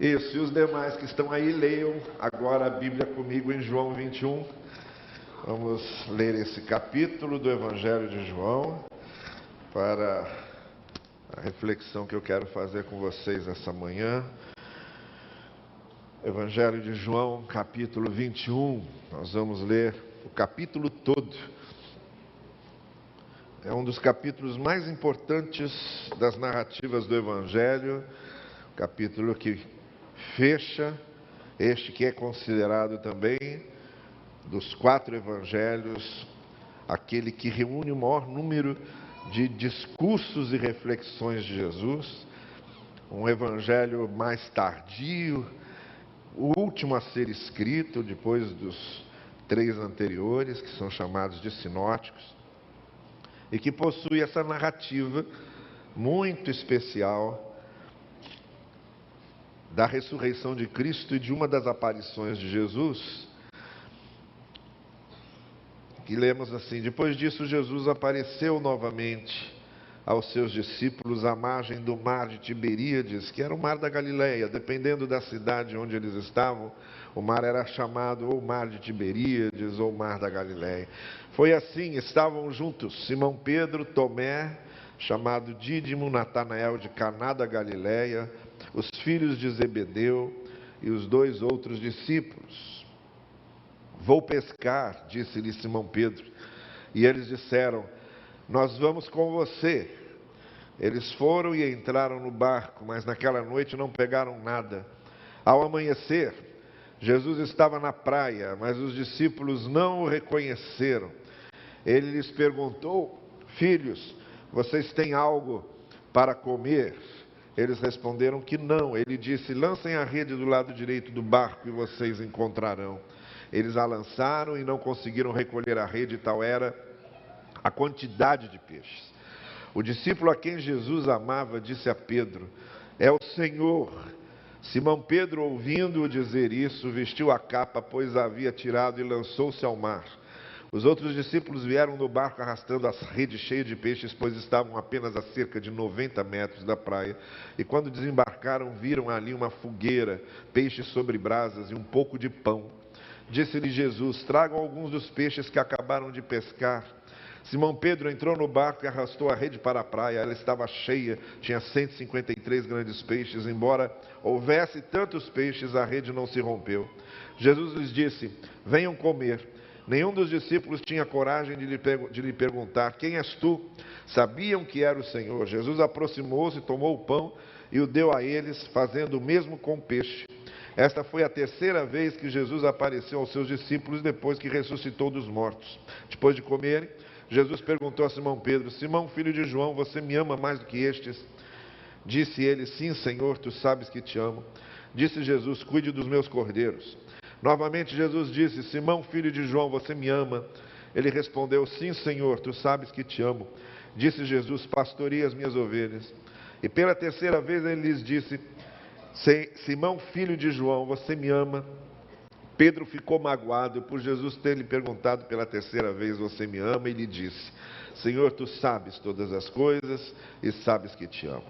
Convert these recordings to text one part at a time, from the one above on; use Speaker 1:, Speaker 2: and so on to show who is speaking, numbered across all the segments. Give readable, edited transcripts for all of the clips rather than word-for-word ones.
Speaker 1: Isso, e os demais que estão aí, leiam agora a Bíblia comigo em João 21. Vamos ler esse capítulo do Evangelho de João para a reflexão que eu quero fazer com vocês essa manhã. Evangelho de João, capítulo 21. Nós vamos ler o capítulo todo. É um dos capítulos mais importantes das narrativas do Evangelho, capítulo que fecha este que é considerado também, dos 4 evangelhos, aquele que reúne o maior número de discursos e reflexões de Jesus, um evangelho mais tardio, o último a ser escrito, depois dos 3 anteriores, que são chamados de sinóticos, e que possui essa narrativa muito especial da ressurreição de Cristo e de uma das aparições de Jesus, que lemos assim: depois disso Jesus apareceu novamente aos seus discípulos à margem do mar de Tiberíades, que era o mar da Galileia. Dependendo da cidade onde eles estavam, o mar era chamado ou mar de Tiberíades ou mar da Galileia. Foi assim, estavam juntos Simão Pedro, Tomé, chamado Dídimo, Natanael de Caná da Galileia, os filhos de Zebedeu e os 2 outros discípulos. Vou pescar, disse-lhe Simão Pedro. E eles disseram: nós vamos com você. Eles foram e entraram no barco, mas naquela noite não pegaram nada. Ao amanhecer, Jesus estava na praia, mas os discípulos não o reconheceram. Ele lhes perguntou: filhos, vocês têm algo para comer? Eles responderam que não. Ele disse: lancem a rede do lado direito do barco e vocês encontrarão. Eles a lançaram e não conseguiram recolher a rede, tal era a quantidade de peixes. O discípulo a quem Jesus amava disse a Pedro: é o Senhor. Simão Pedro, ouvindo-o dizer isso, vestiu a capa, pois a havia tirado, e lançou-se ao mar. Os outros discípulos vieram no barco arrastando as redes cheias de peixes, pois estavam apenas a cerca de 90 metros da praia. E quando desembarcaram, viram ali uma fogueira, peixes sobre brasas e um pouco de pão. Disse-lhe Jesus: tragam alguns dos peixes que acabaram de pescar. Simão Pedro entrou no barco e arrastou a rede para a praia. Ela estava cheia, tinha 153 grandes peixes. Embora houvesse tantos peixes, a rede não se rompeu. Jesus lhes disse: venham comer. Nenhum dos discípulos tinha coragem de lhe perguntar: quem és tu? Sabiam que era o Senhor. Jesus aproximou-se, tomou o pão e o deu a eles, fazendo o mesmo com o peixe. Esta foi a 3ª vez que Jesus apareceu aos seus discípulos depois que ressuscitou dos mortos. Depois de comerem, Jesus perguntou a Simão Pedro: Simão, filho de João, você me ama mais do que estes? Disse ele: sim, Senhor, tu sabes que te amo. Disse Jesus: cuide dos meus cordeiros. Novamente Jesus disse: Simão, filho de João, você me ama? Ele respondeu: sim, Senhor, tu sabes que te amo. Disse Jesus: pastoreie as minhas ovelhas. E pela 3ª vez ele lhes disse: Simão, filho de João, você me ama? Pedro ficou magoado por Jesus ter lhe perguntado pela 3ª vez: você me ama? E lhe disse: Senhor, tu sabes todas as coisas e sabes que te amo.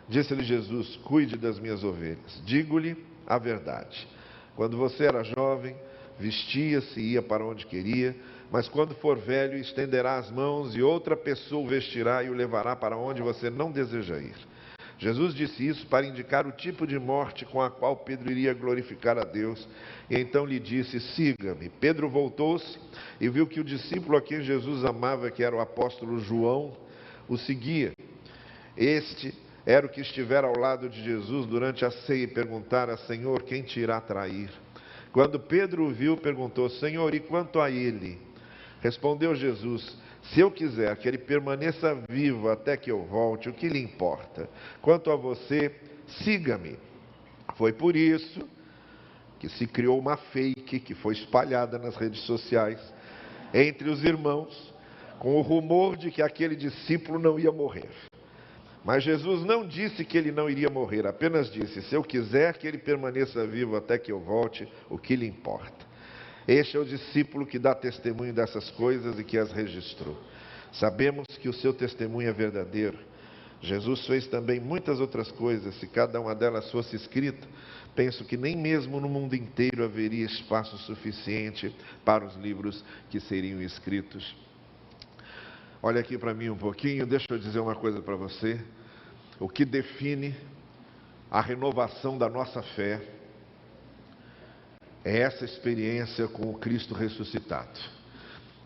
Speaker 1: Disse-lhe Jesus: cuide das minhas ovelhas. Digo-lhe a verdade. Quando você era jovem, vestia-se e ia para onde queria, mas quando for velho, estenderá as mãos e outra pessoa o vestirá e o levará para onde você não deseja ir. Jesus disse isso para indicar o tipo de morte com a qual Pedro iria glorificar a Deus. E então lhe disse: siga-me. Pedro voltou-se e viu que o discípulo a quem Jesus amava, que era o apóstolo João, o seguia. Este era o que estivera ao lado de Jesus durante a ceia e perguntara: Senhor, quem te irá trair? Quando Pedro o viu, perguntou: Senhor, e quanto a ele? Respondeu Jesus: se eu quiser que ele permaneça vivo até que eu volte, o que lhe importa? Quanto a você, siga-me. Foi por isso que se criou uma fake que foi espalhada nas redes sociais entre os irmãos, com o rumor de que aquele discípulo não ia morrer. Mas Jesus não disse que ele não iria morrer, apenas disse: se eu quiser que ele permaneça vivo até que eu volte, o que lhe importa? Este é o discípulo que dá testemunho dessas coisas e que as registrou. Sabemos que o seu testemunho é verdadeiro. Jesus fez também muitas outras coisas. Se cada uma delas fosse escrita, penso que nem mesmo no mundo inteiro haveria espaço suficiente para os livros que seriam escritos. Olha aqui para mim um pouquinho, deixa eu dizer uma coisa para você. O que define a renovação da nossa fé é essa experiência com o Cristo ressuscitado.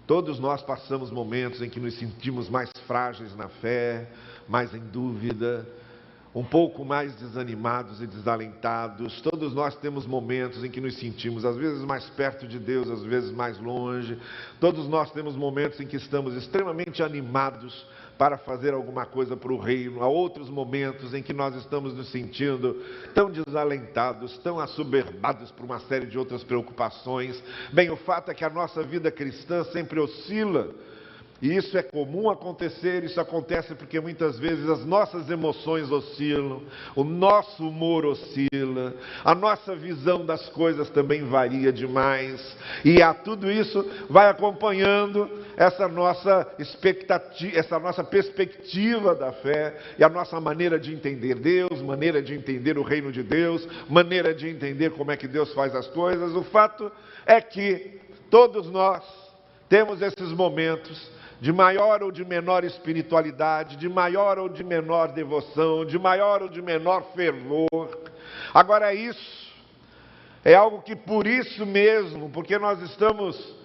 Speaker 1: Todos nós passamos momentos em que nos sentimos mais frágeis na fé, mais em dúvida, um pouco mais desanimados e desalentados. Todos nós temos momentos em que nos sentimos, às vezes mais perto de Deus, às vezes mais longe. Todos nós temos momentos em que estamos extremamente animados para fazer alguma coisa para o reino. Há outros momentos em que nós estamos nos sentindo tão desalentados, tão assoberbados por uma série de outras preocupações. Bem, o fato é que a nossa vida cristã sempre oscila. E isso é comum acontecer, isso acontece porque muitas vezes as nossas emoções oscilam, o nosso humor oscila, a nossa visão das coisas também varia demais. E a tudo isso vai acompanhando essa nossa expectativa, essa nossa perspectiva da fé e a nossa maneira de entender Deus, maneira de entender o reino de Deus, maneira de entender como é que Deus faz as coisas. O fato é que todos nós temos esses momentos de maior ou de menor espiritualidade, de maior ou de menor devoção, de maior ou de menor fervor. Agora isso é algo que por isso mesmo, porque nós estamos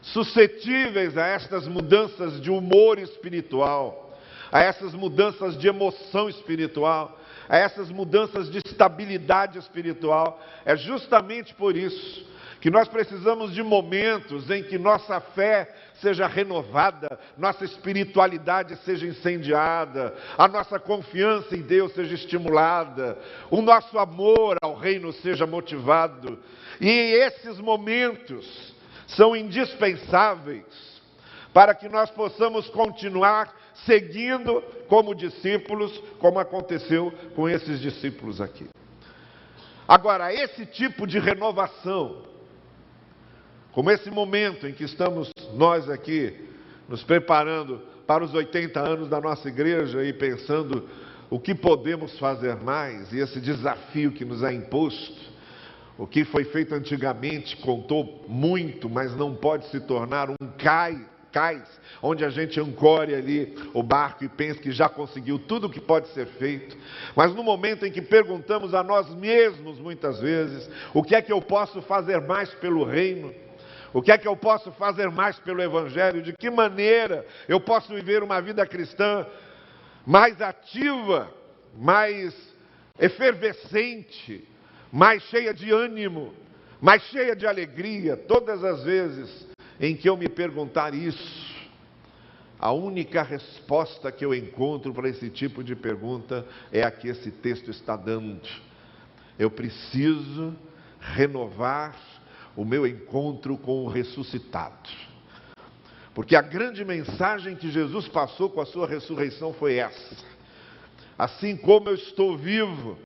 Speaker 1: suscetíveis a estas mudanças de humor espiritual, a essas mudanças de emoção espiritual, a essas mudanças de estabilidade espiritual, é justamente por isso que nós precisamos de momentos em que nossa fé seja renovada, nossa espiritualidade seja incendiada, a nossa confiança em Deus seja estimulada, o nosso amor ao reino seja motivado. E esses momentos são indispensáveis para que nós possamos continuar seguindo como discípulos, como aconteceu com esses discípulos aqui. Agora, esse tipo de renovação, como esse momento em que estamos nós aqui, nos preparando para os 80 anos da nossa igreja e pensando o que podemos fazer mais, e esse desafio que nos é imposto, o que foi feito antigamente contou muito, mas não pode se tornar um cais, onde a gente ancore ali o barco e pense que já conseguiu tudo o que pode ser feito. Mas no momento em que perguntamos a nós mesmos, muitas vezes, o que é que eu posso fazer mais pelo reino? O que é que eu posso fazer mais pelo Evangelho? De que maneira eu posso viver uma vida cristã mais ativa, mais efervescente, mais cheia de ânimo, mais cheia de alegria? Todas as vezes em que eu me perguntar isso, a única resposta que eu encontro para esse tipo de pergunta é a que esse texto está dando. Eu preciso renovar o meu encontro com o ressuscitado. Porque a grande mensagem que Jesus passou com a sua ressurreição foi essa: assim como eu estou vivo,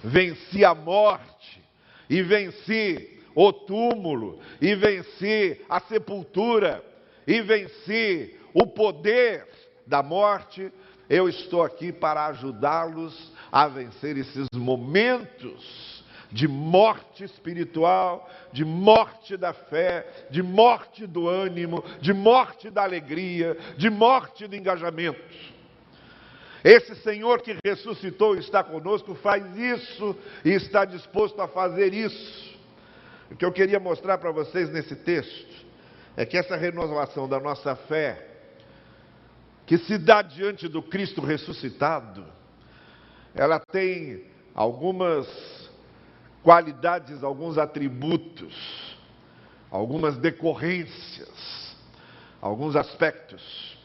Speaker 1: venci a morte, e venci o túmulo, e venci a sepultura, e venci o poder da morte, eu estou aqui para ajudá-los a vencer esses momentos de morte espiritual, de morte da fé, de morte do ânimo, de morte da alegria, de morte do engajamento. Esse Senhor que ressuscitou e está conosco faz isso e está disposto a fazer isso. O que eu queria mostrar para vocês nesse texto é que essa renovação da nossa fé, que se dá diante do Cristo ressuscitado, ela tem algumas qualidades, alguns atributos, algumas decorrências, alguns aspectos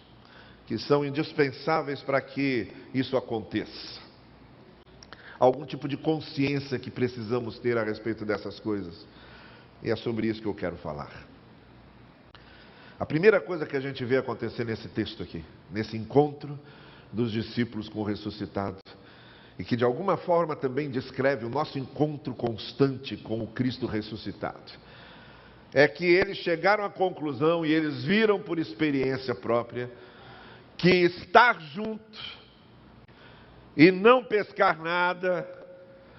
Speaker 1: que são indispensáveis para que isso aconteça. Algum tipo de consciência que precisamos ter a respeito dessas coisas. E é sobre isso que eu quero falar. A primeira coisa que a gente vê acontecer nesse texto aqui, nesse encontro dos discípulos com o ressuscitado, e que de alguma forma também descreve o nosso encontro constante com o Cristo ressuscitado, é que eles chegaram à conclusão e eles viram por experiência própria que estar junto e não pescar nada,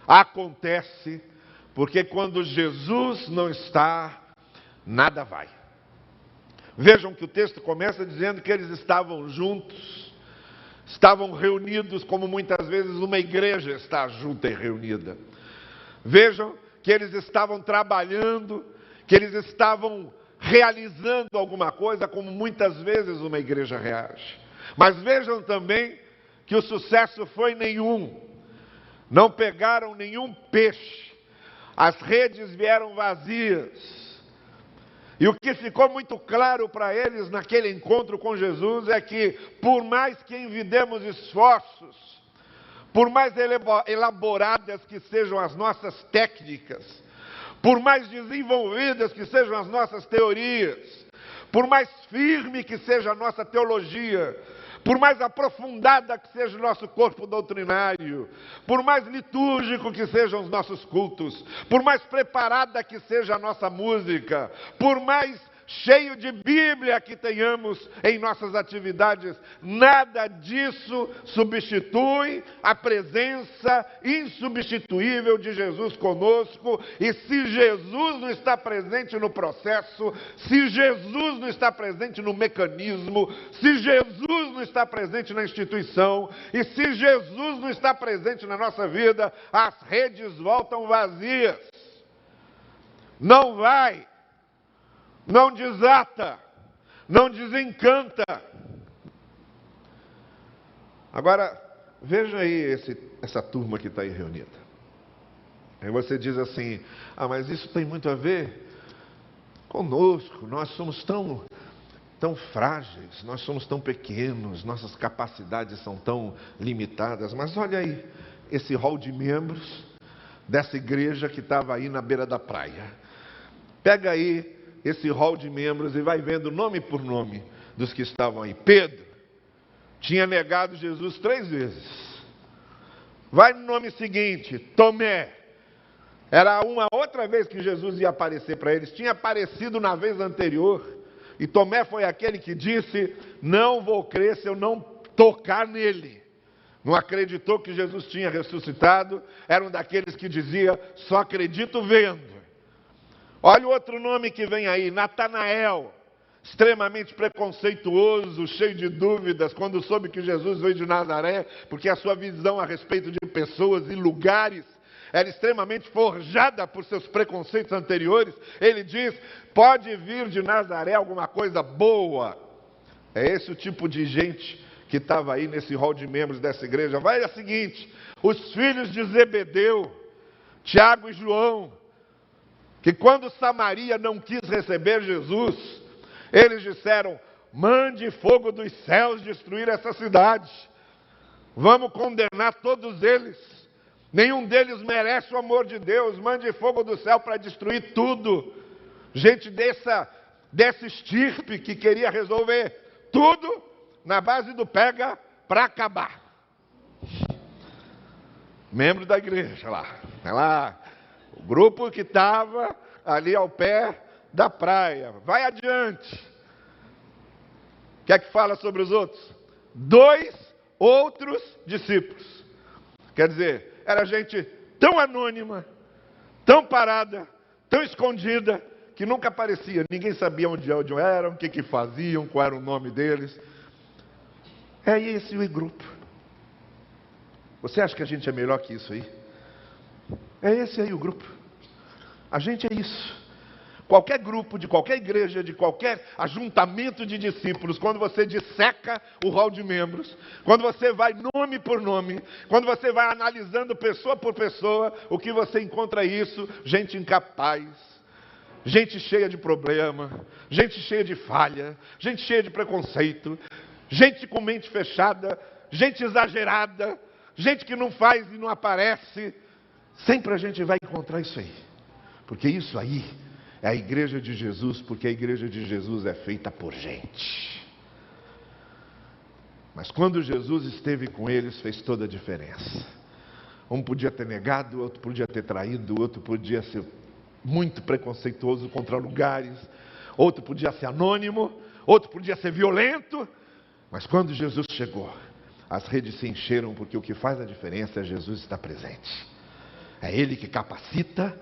Speaker 1: acontece porque quando Jesus não está, nada vai. Vejam que o texto começa dizendo que eles estavam juntos, estavam reunidos como muitas vezes uma igreja está junta e reunida. Vejam que eles estavam trabalhando, que eles estavam realizando alguma coisa como muitas vezes uma igreja reage. Mas vejam também que o sucesso foi nenhum. Não pegaram nenhum peixe. As redes vieram vazias. E o que ficou muito claro para eles naquele encontro com Jesus é que, por mais que envidemos esforços, por mais elaboradas que sejam as nossas técnicas, por mais desenvolvidas que sejam as nossas teorias, por mais firme que seja a nossa teologia, por mais aprofundada que seja o nosso corpo doutrinário, por mais litúrgico que sejam os nossos cultos, por mais preparada que seja a nossa música, por mais cheio de Bíblia que tenhamos em nossas atividades, nada disso substitui a presença insubstituível de Jesus conosco. E se Jesus não está presente no processo, se Jesus não está presente no mecanismo, se Jesus não está presente na instituição, e se Jesus não está presente na nossa vida, as redes voltam vazias. Não vai. Não desata, não desencanta. Agora, veja aí essa turma que está aí reunida. Aí você diz assim, mas isso tem muito a ver conosco, nós somos tão frágeis, nós somos tão pequenos, nossas capacidades são tão limitadas. Mas olha aí, esse hall de membros dessa igreja que estava aí na beira da praia. Pega aí esse hall de membros e vai vendo nome por nome dos que estavam aí. Pedro tinha negado Jesus 3 vezes. Vai no nome seguinte, Tomé. Era uma outra vez que Jesus ia aparecer para eles. Tinha aparecido na vez anterior. E Tomé foi aquele que disse, não vou crer se eu não tocar nele. Não acreditou que Jesus tinha ressuscitado. Era um daqueles que dizia, só acredito vendo. Olha o outro nome que vem aí, Natanael, extremamente preconceituoso, cheio de dúvidas, quando soube que Jesus veio de Nazaré, porque a sua visão a respeito de pessoas e lugares era extremamente forjada por seus preconceitos anteriores. Ele diz, pode vir de Nazaré alguma coisa boa. É esse o tipo de gente que estava aí nesse hall de membros dessa igreja. Vai a seguinte, os filhos de Zebedeu, Tiago e João, que quando Samaria não quis receber Jesus, eles disseram, mande fogo dos céus destruir essa cidade. Vamos condenar todos eles. Nenhum deles merece o amor de Deus. Mande fogo do céu para destruir tudo. Gente dessa estirpe que queria resolver tudo na base do pega para acabar. Membro da igreja lá. O grupo que estava ali ao pé da praia. Vai adiante. O que é que fala sobre os outros? 2 outros discípulos. Quer dizer, era gente tão anônima, tão parada, tão escondida, que nunca aparecia. Ninguém sabia onde eram, o que faziam, qual era o nome deles. É esse o grupo. Você acha que a gente é melhor que isso aí? É esse aí o grupo. A gente é isso. Qualquer grupo, de qualquer igreja, de qualquer ajuntamento de discípulos, quando você disseca o hall de membros, quando você vai nome por nome, quando você vai analisando pessoa por pessoa, o que você encontra é isso, gente incapaz, gente cheia de problema, gente cheia de falha, gente cheia de preconceito, gente com mente fechada, gente exagerada, gente que não faz e não aparece. Sempre a gente vai encontrar isso aí. Porque isso aí é a igreja de Jesus, porque a igreja de Jesus é feita por gente. Mas quando Jesus esteve com eles, fez toda a diferença. Um podia ter negado, outro podia ter traído, outro podia ser muito preconceituoso contra lugares, outro podia ser anônimo, outro podia ser violento. Mas quando Jesus chegou, as redes se encheram, porque o que faz a diferença é Jesus estar presente. É Ele que capacita,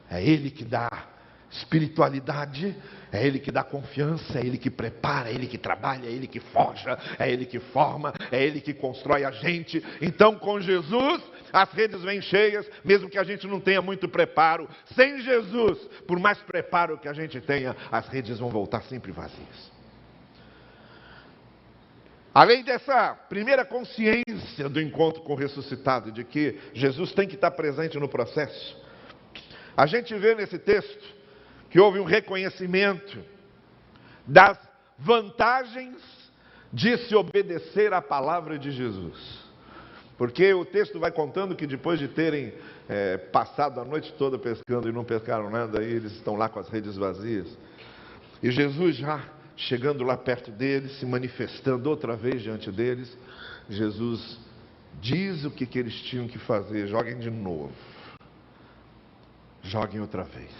Speaker 1: é Ele que dá espiritualidade, é Ele que dá confiança, é Ele que prepara, é Ele que trabalha, é Ele que forja, é Ele que forma, é Ele que constrói a gente. Então, com Jesus, as redes vêm cheias, mesmo que a gente não tenha muito preparo. Sem Jesus, por mais preparo que a gente tenha, as redes vão voltar sempre vazias. Além dessa primeira consciência do encontro com o ressuscitado, de que Jesus tem que estar presente no processo, a gente vê nesse texto que houve um reconhecimento das vantagens de se obedecer à palavra de Jesus. Porque o texto vai contando que depois de terem passado a noite toda pescando e não pescaram nada, aí eles estão lá com as redes vazias. E Jesus já chegando lá perto deles, se manifestando outra vez diante deles, Jesus diz o que eles tinham que fazer: joguem de novo. Joguem outra vez.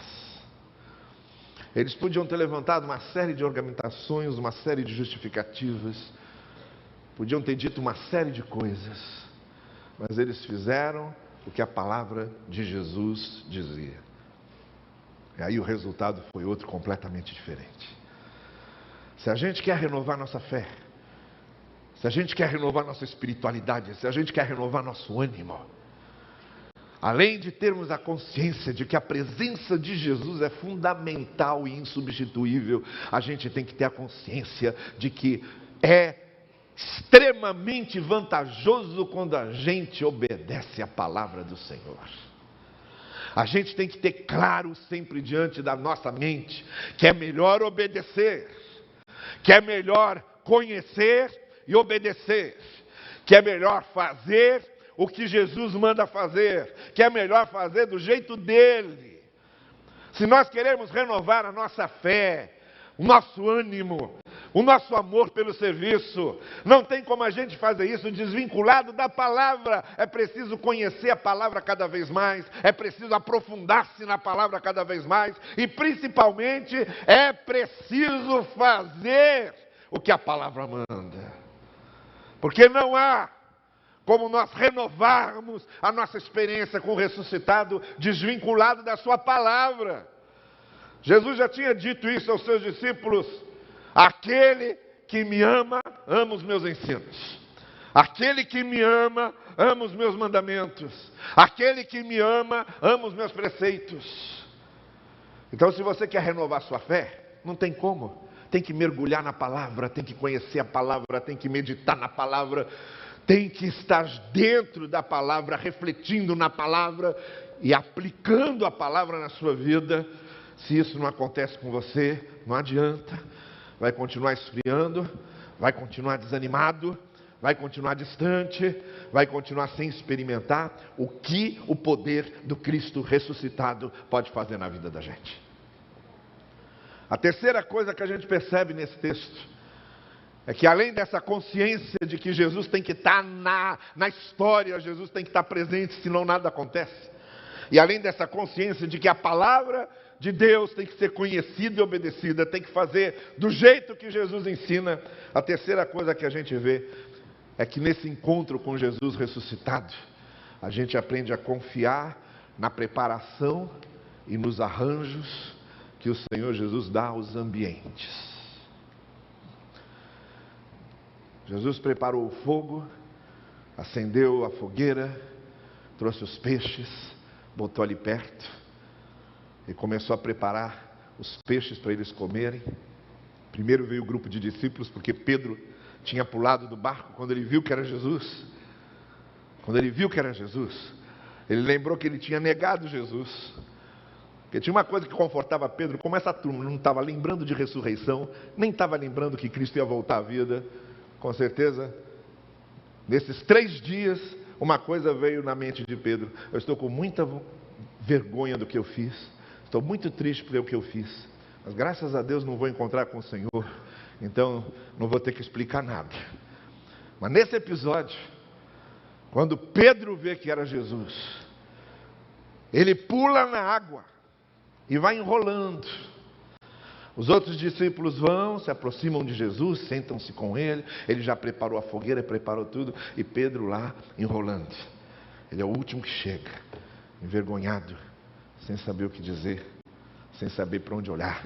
Speaker 1: Eles podiam ter levantado uma série de argumentações, uma série de justificativas, podiam ter dito uma série de coisas, mas eles fizeram o que a palavra de Jesus dizia. E aí o resultado foi outro completamente diferente. Se a gente quer renovar nossa fé, se a gente quer renovar nossa espiritualidade, se a gente quer renovar nosso ânimo, além de termos a consciência de que a presença de Jesus é fundamental e insubstituível, a gente tem que ter a consciência de que é extremamente vantajoso quando a gente obedece à palavra do Senhor. A gente tem que ter claro sempre diante da nossa mente que é melhor obedecer, que é melhor conhecer e obedecer, que é melhor fazer o que Jesus manda fazer, que é melhor fazer do jeito dele. Se nós queremos renovar a nossa fé, o nosso ânimo, o nosso amor pelo serviço, não tem como a gente fazer isso desvinculado da palavra. É preciso conhecer a palavra cada vez mais, é preciso aprofundar-se na palavra cada vez mais, e principalmente é preciso fazer o que a palavra manda. Porque não há como nós renovarmos a nossa experiência com o ressuscitado desvinculado da sua palavra. Jesus já tinha dito isso aos seus discípulos: aquele que me ama, ama os meus ensinos. Aquele que me ama, ama os meus mandamentos. Aquele que me ama, ama os meus preceitos. Então, se você quer renovar sua fé, não tem como. Tem que mergulhar na palavra, tem que conhecer a palavra, tem que meditar na palavra, tem que estar dentro da palavra, refletindo na palavra e aplicando a palavra na sua vida. Se isso não acontece com você, não adianta. Vai continuar esfriando, vai continuar desanimado, vai continuar distante, vai continuar sem experimentar o que o poder do Cristo ressuscitado pode fazer na vida da gente. A terceira coisa que a gente percebe nesse texto é que, além dessa consciência de que Jesus tem que estar na história, Jesus tem que estar presente, senão nada acontece. E além dessa consciência de que a palavra de Deus tem que ser conhecida e obedecida, tem que fazer do jeito que Jesus ensina, a terceira coisa que a gente vê é que nesse encontro com Jesus ressuscitado, a gente aprende a confiar na preparação e nos arranjos que o Senhor Jesus dá aos ambientes. Jesus preparou o fogo, acendeu a fogueira, trouxe os peixes, botou ali perto e começou a preparar os peixes para eles comerem. Primeiro veio o grupo de discípulos, porque Pedro tinha pulado do barco quando ele viu que era Jesus. Quando ele viu que era Jesus, ele lembrou que ele tinha negado Jesus. Porque tinha uma coisa que confortava Pedro: como essa turma não estava lembrando de ressurreição, nem estava lembrando que Cristo ia voltar à vida, com certeza, nesses 3 dias, uma coisa veio na mente de Pedro: eu estou com muita vergonha do que eu fiz, estou muito triste pelo que eu fiz, mas graças a Deus não vou encontrar com o Senhor, então não vou ter que explicar nada. Mas nesse episódio, quando Pedro vê que era Jesus, ele pula na água e vai enrolando. Os outros discípulos vão, se aproximam de Jesus, sentam-se com ele. Ele já preparou a fogueira, preparou tudo. E Pedro lá enrolando. Ele é o último que chega, envergonhado, sem saber o que dizer, sem saber para onde olhar,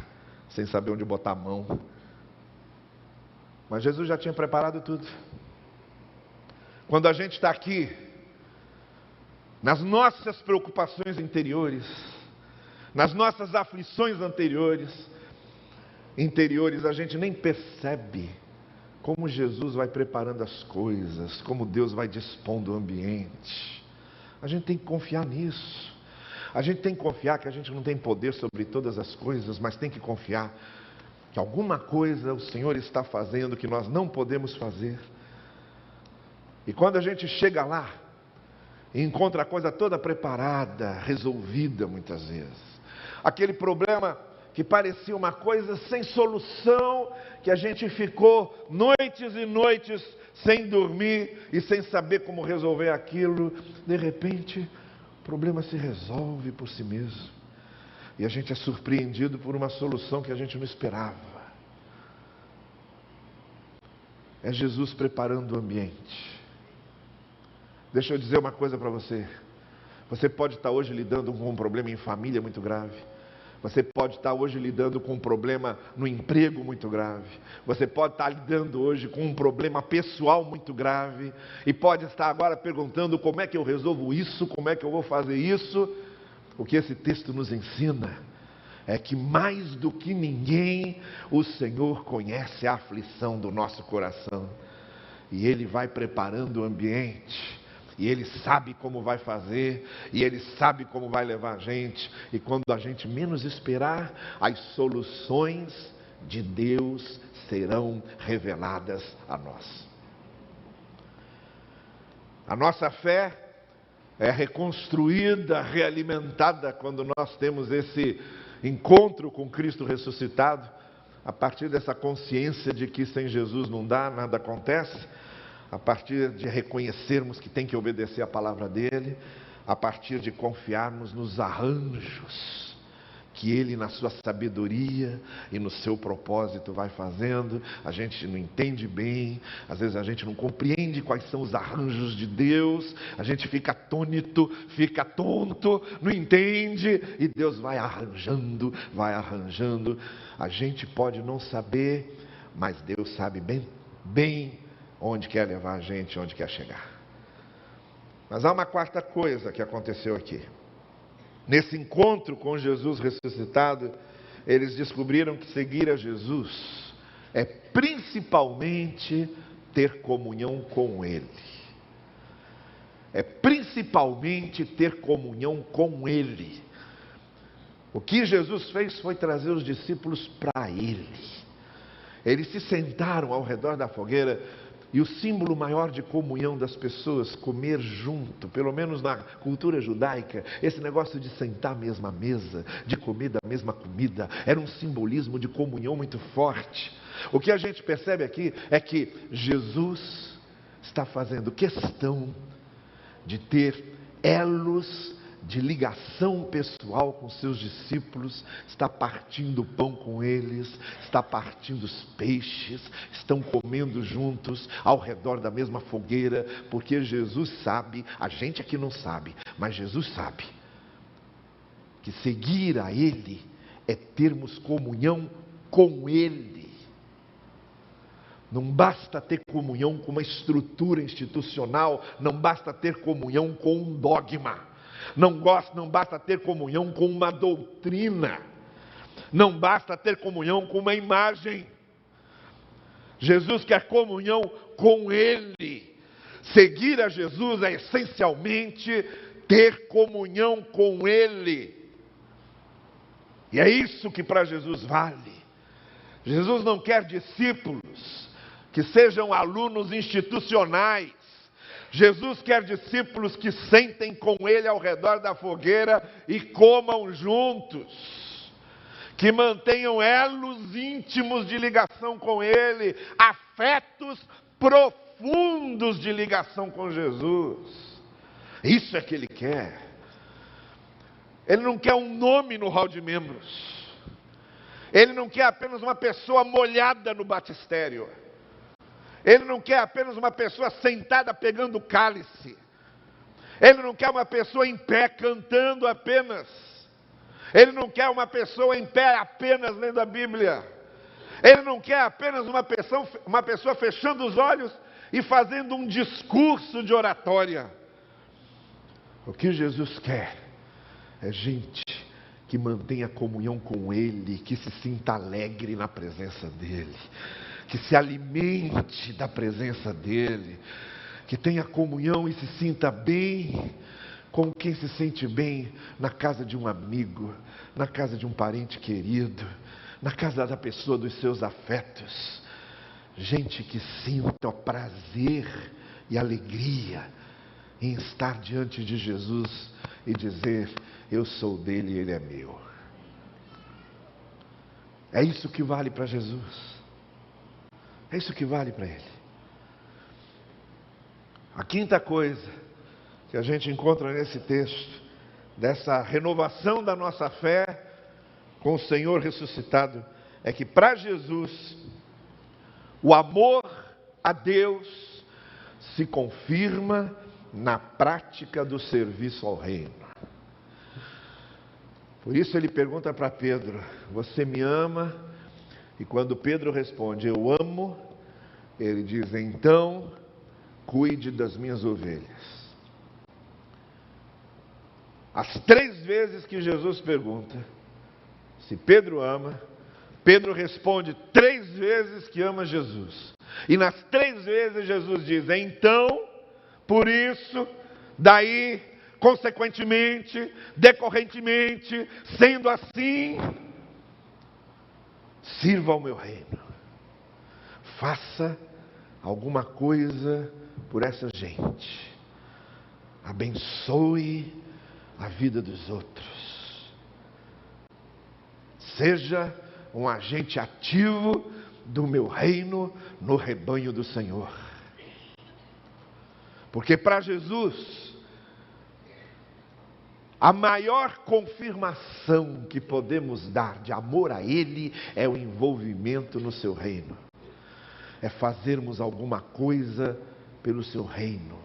Speaker 1: sem saber onde botar a mão. Mas Jesus já tinha preparado tudo. Quando a gente está aqui, nas nossas preocupações interiores, nas nossas aflições interiores, a gente nem percebe como Jesus vai preparando as coisas, como Deus vai dispondo o ambiente. A gente tem que confiar nisso. A gente tem que confiar que a gente não tem poder sobre todas as coisas, mas tem que confiar que alguma coisa o Senhor está fazendo que nós não podemos fazer. E quando a gente chega lá e encontra a coisa toda preparada, resolvida muitas vezes, aquele problema que parecia uma coisa sem solução, que a gente ficou noites e noites sem dormir e sem saber como resolver aquilo, de repente o problema se resolve por si mesmo. E a gente é surpreendido por uma solução que a gente não esperava. É Jesus preparando o ambiente. Deixa eu dizer uma coisa para você. Você pode estar hoje lidando com um problema em família muito grave. Você pode estar hoje lidando com um problema no emprego muito grave. Você pode estar lidando hoje com um problema pessoal muito grave. E pode estar agora perguntando como é que eu resolvo isso, como é que eu vou fazer isso. O que esse texto nos ensina é que mais do que ninguém, o Senhor conhece a aflição do nosso coração. E Ele vai preparando o ambiente. E Ele sabe como vai fazer, e Ele sabe como vai levar a gente. E quando a gente menos esperar, as soluções de Deus serão reveladas a nós. A nossa fé é reconstruída, realimentada quando nós temos esse encontro com Cristo ressuscitado, a partir dessa consciência de que sem Jesus não dá, nada acontece. A partir de reconhecermos que tem que obedecer a palavra dele, a partir de confiarmos nos arranjos que ele, na sua sabedoria e no seu propósito, vai fazendo. A gente não entende bem, às vezes a gente não compreende quais são os arranjos de Deus, a gente fica atônito, fica tonto, não entende, e Deus vai arranjando, a gente pode não saber, mas Deus sabe bem onde quer levar a gente, onde quer chegar. Mas há uma quarta coisa que aconteceu aqui. Nesse encontro com Jesus ressuscitado, eles descobriram que seguir a Jesus é principalmente ter comunhão com Ele. É principalmente ter comunhão com Ele. O que Jesus fez foi trazer os discípulos para Ele. Eles se sentaram ao redor da fogueira. E o símbolo maior de comunhão das pessoas, comer junto, pelo menos na cultura judaica, esse negócio de sentar à mesma mesa, de comer da mesma comida, era um simbolismo de comunhão muito forte. O que a gente percebe aqui é que Jesus está fazendo questão de ter elos de ligação pessoal com seus discípulos, está partindo o pão com eles, está partindo os peixes, estão comendo juntos ao redor da mesma fogueira, porque Jesus sabe, a gente aqui não sabe, mas Jesus sabe, que seguir a Ele é termos comunhão com Ele. Não basta ter comunhão com uma estrutura institucional, não basta ter comunhão com um dogma. Não basta ter comunhão com uma doutrina. Não basta ter comunhão com uma imagem. Jesus quer comunhão com Ele. Seguir a Jesus é essencialmente ter comunhão com Ele. E é isso que para Jesus vale. Jesus não quer discípulos que sejam alunos institucionais. Jesus quer discípulos que sentem com Ele ao redor da fogueira e comam juntos, que mantenham elos íntimos de ligação com Ele, afetos profundos de ligação com Jesus. Isso é que Ele quer. Ele não quer um nome no hall de membros. Ele não quer apenas uma pessoa molhada no batistério. Ele não quer apenas uma pessoa sentada pegando cálice. Ele não quer uma pessoa em pé cantando apenas. Ele não quer uma pessoa em pé apenas lendo a Bíblia. Ele não quer apenas uma pessoa fechando os olhos e fazendo um discurso de oratória. O que Jesus quer é gente que mantenha comunhão com Ele, que se sinta alegre na presença dEle, que se alimente da presença dEle, que tenha comunhão e se sinta bem como quem se sente bem na casa de um amigo, na casa de um parente querido, na casa da pessoa dos seus afetos. Gente que sinta prazer e alegria em estar diante de Jesus e dizer: eu sou dele e ele é meu. É isso que vale para Jesus. É isso que vale para ele. A quinta coisa que a gente encontra nesse texto, dessa renovação da nossa fé com o Senhor ressuscitado, é que para Jesus, o amor a Deus se confirma na prática do serviço ao reino. Por isso ele pergunta para Pedro: você me ama? E quando Pedro responde: eu amo, ele diz: então cuide das minhas ovelhas. As 3 vezes que Jesus pergunta se Pedro ama, Pedro responde 3 vezes que ama Jesus. E nas 3 vezes Jesus diz: então, por isso, daí, consequentemente, decorrentemente, sendo assim, sirva ao meu reino. Faça alguma coisa por essa gente. Abençoe a vida dos outros. Seja um agente ativo do meu reino no rebanho do Senhor. Porque para Jesus, a maior confirmação que podemos dar de amor a Ele é o envolvimento no seu reino. É fazermos alguma coisa pelo seu reino.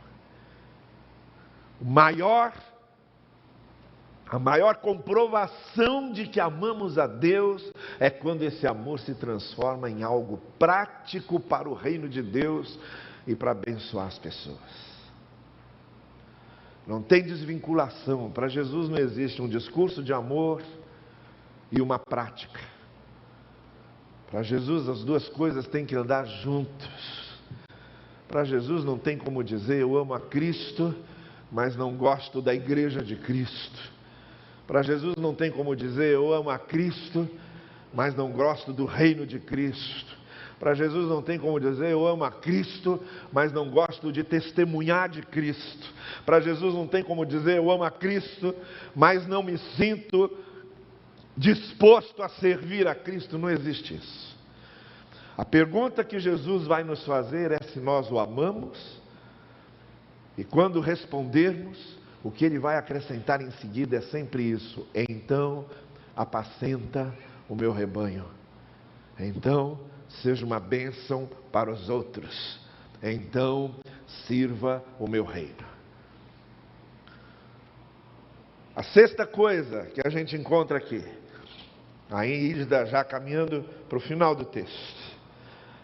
Speaker 1: A maior comprovação de que amamos a Deus é quando esse amor se transforma em algo prático para o reino de Deus e para abençoar as pessoas. Não tem desvinculação. Para Jesus não existe um discurso de amor e uma prática. Para Jesus as 2 coisas têm que andar juntos. Para Jesus não tem como dizer: eu amo a Cristo, mas não gosto da igreja de Cristo. Para Jesus não tem como dizer: eu amo a Cristo, mas não gosto do reino de Cristo. Para Jesus não tem como dizer: eu amo a Cristo, mas não gosto de testemunhar de Cristo. Para Jesus não tem como dizer: eu amo a Cristo, mas não me sinto disposto a servir a Cristo. Não existe isso. A pergunta que Jesus vai nos fazer é se nós o amamos, e quando respondermos, o que ele vai acrescentar em seguida é sempre isso: então apacenta o meu rebanho. Então seja uma bênção para os outros. Então sirva o meu reino. A 6ª coisa que a gente encontra aqui, ainda já caminhando para o final do texto,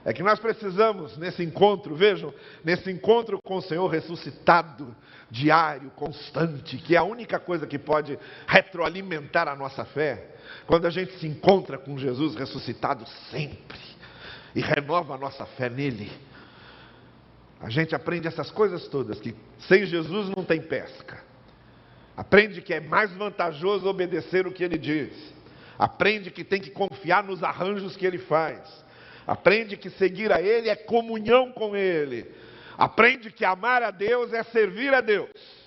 Speaker 1: é que nós precisamos, nesse encontro, vejam, nesse encontro com o Senhor ressuscitado, diário, constante, que é a única coisa que pode retroalimentar a nossa fé, quando a gente se encontra com Jesus ressuscitado sempre, e renova a nossa fé nele, a gente aprende essas coisas todas, que sem Jesus não tem pesca. Aprende que é mais vantajoso obedecer o que ele diz. Aprende que tem que confiar nos arranjos que ele faz. Aprende que seguir a ele é comunhão com ele. Aprende que amar a Deus é servir a Deus.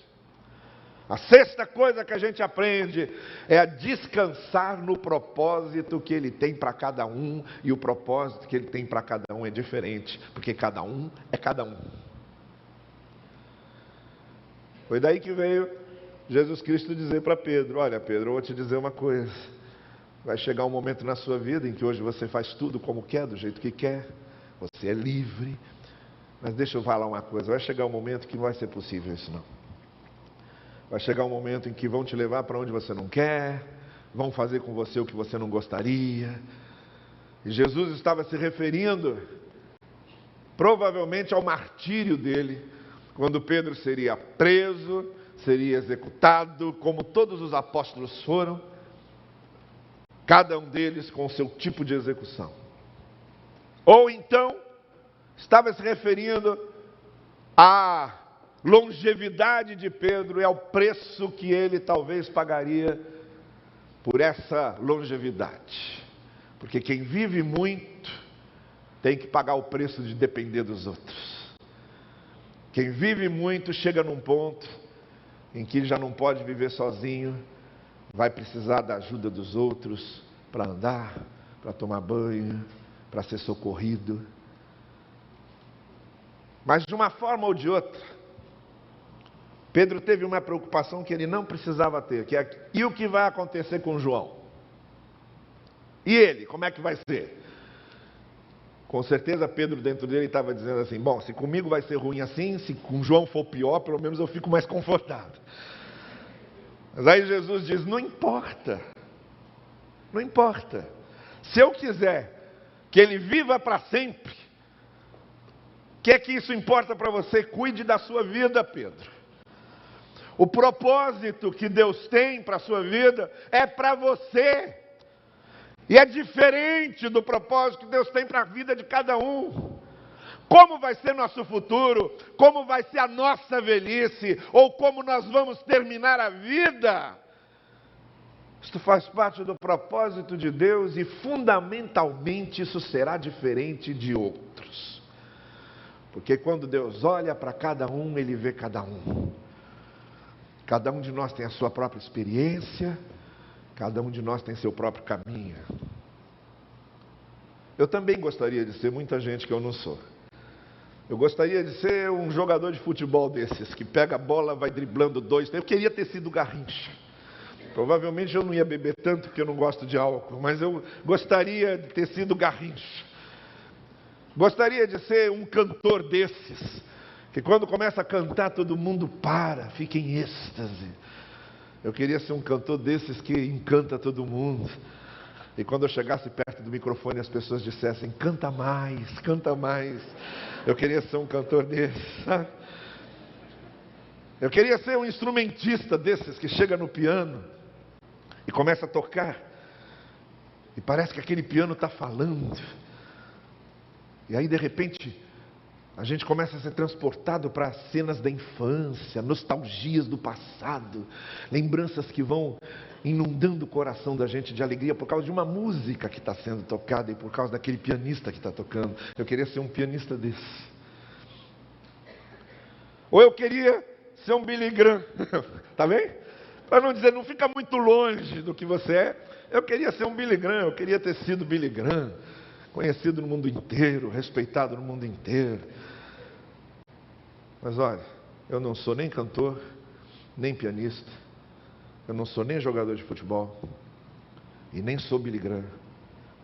Speaker 1: A 6ª coisa que a gente aprende é a descansar no propósito que ele tem para cada um. E o propósito que ele tem para cada um é diferente, porque cada um é cada um. Foi daí que veio Jesus Cristo dizer para Pedro: olha, Pedro, eu vou te dizer uma coisa. Vai chegar um momento na sua vida em que hoje você faz tudo como quer, do jeito que quer, você é livre. Mas deixa eu falar uma coisa, vai chegar um momento que não vai ser possível isso não. Vai chegar um momento em que vão te levar para onde você não quer, vão fazer com você o que você não gostaria. E Jesus estava se referindo, provavelmente, ao martírio dele, quando Pedro seria preso, seria executado, como todos os apóstolos foram, cada um deles com o seu tipo de execução. Ou então, estava se referindo à longevidade de Pedro e ao preço que ele talvez pagaria por essa longevidade. Porque quem vive muito tem que pagar o preço de depender dos outros. Quem vive muito chega num ponto em que já não pode viver sozinho, vai precisar da ajuda dos outros para andar, para tomar banho, para ser socorrido. Mas de uma forma ou de outra, Pedro teve uma preocupação que ele não precisava ter, que é: e o que vai acontecer com João? E ele, como é que vai ser? Com certeza Pedro dentro dele estava dizendo assim: bom, se comigo vai ser ruim assim, se com João for pior, pelo menos eu fico mais confortado. Mas aí Jesus diz: não importa, não importa. Se eu quiser que ele viva para sempre, o que é que isso importa para você? Cuide da sua vida, Pedro. O propósito que Deus tem para a sua vida é para você. E é diferente do propósito que Deus tem para a vida de cada um. Como vai ser nosso futuro, como vai ser a nossa velhice, ou como nós vamos terminar a vida, isto faz parte do propósito de Deus e fundamentalmente isso será diferente de outros. Porque quando Deus olha para cada um, Ele vê cada um. Cada um de nós tem a sua própria experiência, cada um de nós tem seu próprio caminho. Eu também gostaria de ser muita gente que eu não sou. Eu gostaria de ser um jogador de futebol desses, que pega a bola, vai driblando dois. Eu queria ter sido Garrincha. Provavelmente eu não ia beber tanto, porque eu não gosto de álcool, mas eu gostaria de ter sido Garrincha. Gostaria de ser um cantor desses, que quando começa a cantar todo mundo para, fica em êxtase. Eu queria ser um cantor desses que encanta todo mundo. E quando eu chegasse perto do microfone, as pessoas dissessem: canta mais, canta mais. Eu queria ser um cantor desses, sabe? Eu queria ser um instrumentista desses que chega no piano e começa a tocar. E parece que aquele piano está falando. E aí, de repente, a gente começa a ser transportado para cenas da infância, nostalgias do passado, lembranças que vão inundando o coração da gente de alegria por causa de uma música que está sendo tocada e por causa daquele pianista que está tocando. Eu queria ser um pianista desse. Ou eu queria ser um Billy Graham, tá bem? Para não dizer, não fica muito longe do que você é. Eu queria ser um Billy Graham, eu queria ter sido Billy Graham, conhecido no mundo inteiro, respeitado no mundo inteiro. Mas olha, eu não sou nem cantor, nem pianista, eu não sou nem jogador de futebol, e nem sou Billy Graham.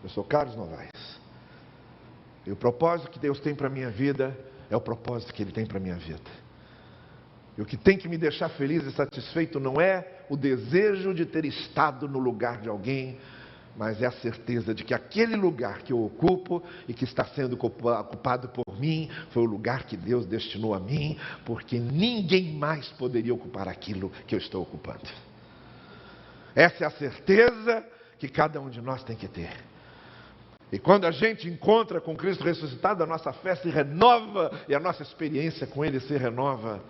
Speaker 1: Eu sou Carlos Novaes. E o propósito que Deus tem para a minha vida é o propósito que Ele tem para a minha vida. E o que tem que me deixar feliz e satisfeito não é o desejo de ter estado no lugar de alguém, mas é a certeza de que aquele lugar que eu ocupo e que está sendo ocupado por mim, foi o lugar que Deus destinou a mim, porque ninguém mais poderia ocupar aquilo que eu estou ocupando. Essa é a certeza que cada um de nós tem que ter. E quando a gente encontra com Cristo ressuscitado, a nossa fé se renova e a nossa experiência com Ele se renova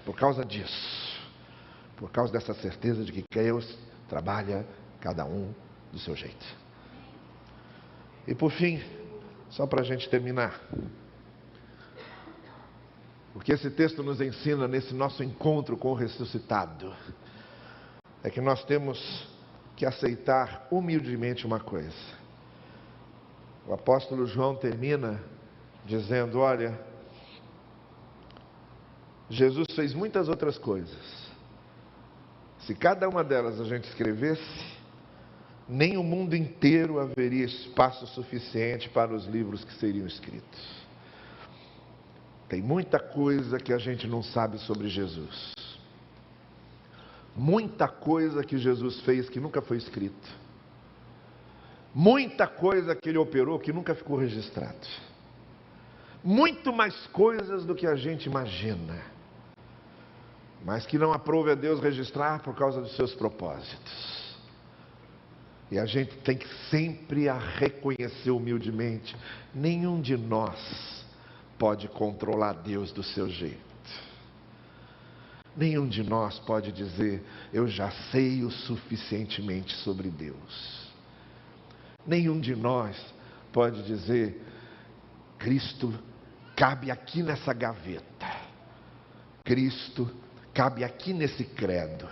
Speaker 1: por causa disso. Por causa dessa certeza de que Deus trabalha cada um do seu jeito. E por fim, só para a gente terminar, o que esse texto nos ensina nesse nosso encontro com o ressuscitado é que nós temos que aceitar humildemente uma coisa. O apóstolo João termina dizendo: olha, Jesus fez muitas outras coisas. Se cada uma delas a gente escrevesse, nem o mundo inteiro haveria espaço suficiente para os livros que seriam escritos. Tem muita coisa que a gente não sabe sobre Jesus. Muita coisa que Jesus fez que nunca foi escrito. Muita coisa que ele operou que nunca ficou registrado. Muito mais coisas do que a gente imagina. Mas que não aprove a Deus registrar por causa dos seus propósitos. E a gente tem que sempre reconhecer humildemente: nenhum de nós pode controlar Deus do seu jeito. Nenhum de nós pode dizer: eu já sei o suficientemente sobre Deus. Nenhum de nós pode dizer: Cristo cabe aqui nessa gaveta. Cristo cabe aqui nesse credo.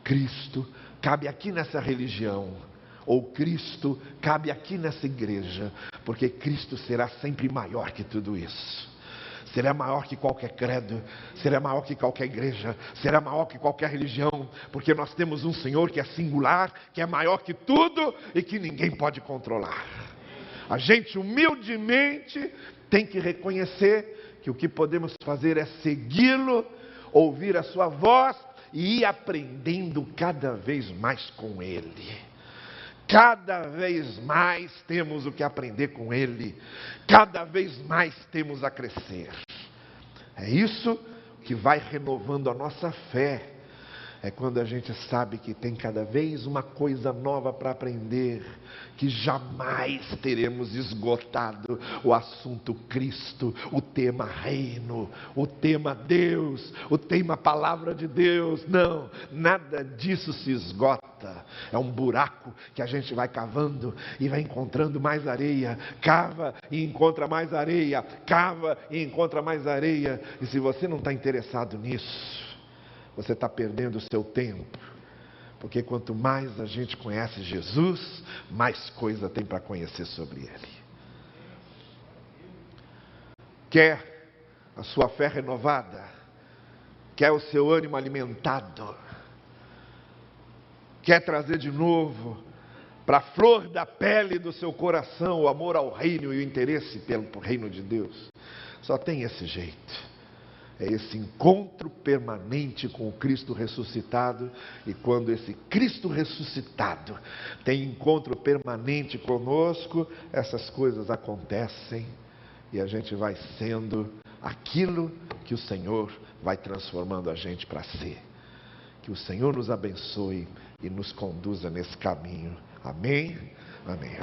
Speaker 1: Cristo cabe aqui nessa religião. Ou Cristo cabe aqui nessa igreja. Porque Cristo será sempre maior que tudo isso. Será maior que qualquer credo, será maior que qualquer igreja, será maior que qualquer religião, porque nós temos um Senhor que é singular, que é maior que tudo e que ninguém pode controlar. A gente humildemente tem que reconhecer que o que podemos fazer é segui-lo, ouvir a sua voz e ir aprendendo cada vez mais com Ele. Cada vez mais temos o que aprender com Ele. Cada vez mais temos a crescer. É isso que vai renovando a nossa fé. É quando a gente sabe que tem cada vez uma coisa nova para aprender, que jamais teremos esgotado o assunto Cristo, o tema reino, o tema Deus, o tema palavra de Deus. Não, nada disso se esgota. É um buraco que a gente vai cavando e vai encontrando mais areia. Cava e encontra mais areia. Cava e encontra mais areia. E se você não está interessado nisso, você está perdendo o seu tempo. Porque quanto mais a gente conhece Jesus, mais coisa tem para conhecer sobre Ele. Quer a sua fé renovada? Quer o seu ânimo alimentado? Quer trazer de novo para a flor da pele do seu coração o amor ao reino e o interesse pelo reino de Deus? Só tem esse jeito. É esse encontro permanente com o Cristo ressuscitado. E quando esse Cristo ressuscitado tem encontro permanente conosco, essas coisas acontecem e a gente vai sendo aquilo que o Senhor vai transformando a gente para ser. Que o Senhor nos abençoe e nos conduza nesse caminho. Amém? Amém.